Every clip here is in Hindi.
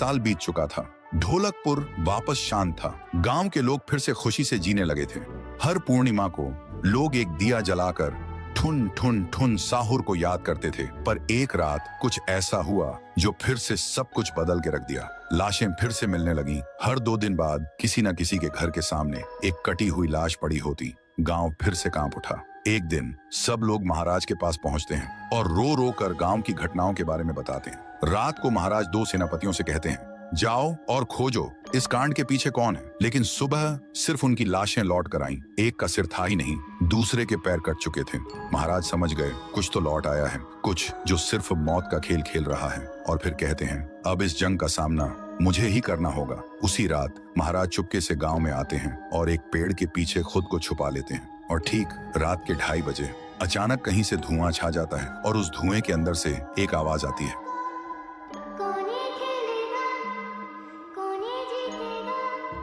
साल बीत चुका था। ढोलकपुर वापस शांत था। गांव के लोग फिर से खुशी से जीने लगे थे। हर पूर्णिमा को लोग एक दिया जलाकर ठुन ठुन ठुन साहुर को याद करते थे। पर एक रात कुछ ऐसा हुआ जो फिर से सब कुछ बदल के रख दिया। लाशें फिर से मिलने लगी। हर 2 दिन बाद किसी न किसी के घर के सामने एक कटी हुई लाश पड़ी होती। गांव फिर से कांप उठा। एक दिन सब लोग महाराज के पास पहुंचते हैं और रो रो कर गांव की घटनाओं के बारे में बताते हैं। रात को महाराज 2 सेनापतियों से कहते हैं, जाओ और खोजो इस कांड के पीछे कौन है। लेकिन सुबह सिर्फ उनकी लाशें लौट कर आईं। एक का सिर था ही नहीं, दूसरे के पैर कट चुके थे। महाराज समझ गए कुछ तो लौट आया है, कुछ जो सिर्फ मौत का खेल खेल रहा है। और फिर कहते हैं, अब इस जंग का सामना मुझे ही करना होगा। उसी रात महाराज चुपके से गांव में आते हैं और एक पेड़ के पीछे खुद को छुपा लेते हैं। और ठीक रात के 2:30 बजे अचानक कहीं से धुआं छा जाता है और उस धुएं के अंदर से एक आवाज आती है,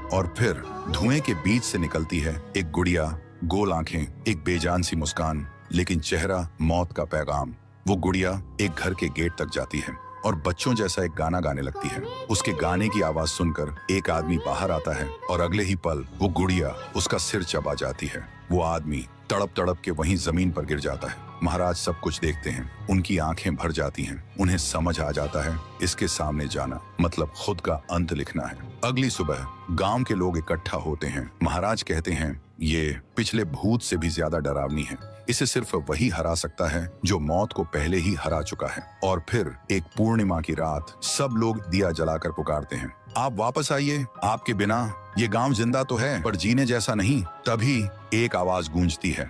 और फिर धुएं के बीच से निकलती है एक गुड़िया, गोल आंखें, एक बेजान सी मुस्कान, लेकिन चेहरा मौत का पैगाम। वो गुड़िया एक घर के गेट तक जाती है और बच्चों जैसा एक गाना गाने लगती है। उसके गाने की आवाज सुनकर एक आदमी बाहर आता है और अगले ही पल वो गुड़िया उसका सिर चबा जाती है। वो आदमी तड़प तड़प के वहीं जमीन पर गिर जाता है। महाराज सब कुछ देखते हैं। उनकी आंखें भर जाती हैं। उन्हें समझ आ जाता है इसके सामने जाना मतलब खुद का अंत लिखना है। अगली सुबह गांव के लोग इकट्ठा होते हैं। महाराज कहते हैं, ये पिछले भूत से भी ज्यादा डरावनी है। इसे सिर्फ वही हरा सकता है जो मौत को पहले ही हरा चुका है। और फिर एक पूर्णिमा की रात सब लोग दिया जलाकर पुकारते हैं, आप वापस आइए, आपके बिना ये गांव जिंदा तो है पर जीने जैसा नहीं। तभी एक आवाज गूंजती है,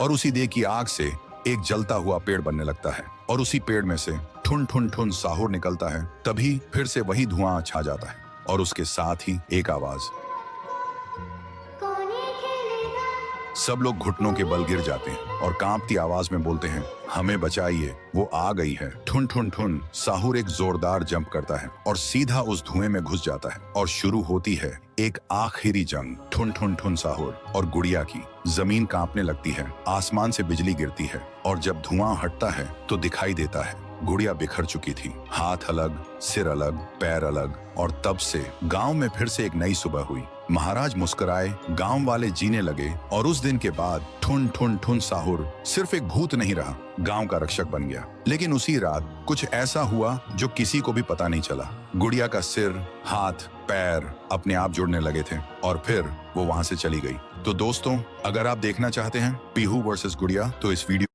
और उसी देह की आग से एक जलता हुआ पेड़ बनने लगता है और उसी पेड़ में से ठुन ठुन ठुन साहुर निकलता है। तभी फिर से वही धुआं छा जाता है और उसके साथ ही एक आवाज। सब लोग घुटनों के बल गिर जाते हैं और कांपती आवाज में बोलते हैं, हमें बचाइए, वो आ गई है। ठुन ठुन ठुन साहुर एक जोरदार जंप करता है और सीधा उस धुएं में घुस जाता है और शुरू होती है एक आखिरी जंग ठुन ठुन ठुन साहुर और गुड़िया की। जमीन कांपने लगती है, आसमान से बिजली गिरती है और जब धुआं हटता है तो दिखाई देता है गुड़िया बिखर चुकी थी। हाथ अलग, सिर अलग, पैर अलग। और तब से गांव में फिर से एक नई सुबह हुई। महाराज मुस्कुराए, गांव वाले जीने लगे और उस दिन के बाद ठुन ठुन ठुन साहुर सिर्फ एक भूत नहीं रहा, गांव का रक्षक बन गया। लेकिन उसी रात कुछ ऐसा हुआ जो किसी को भी पता नहीं चला। गुड़िया का सिर, हाथ, पैर अपने आप जुड़ने लगे थे और फिर वो वहां से चली गई। तो दोस्तों, अगर आप देखना चाहते हैं पीहू वर्सेस गुड़िया तो इस वीडियो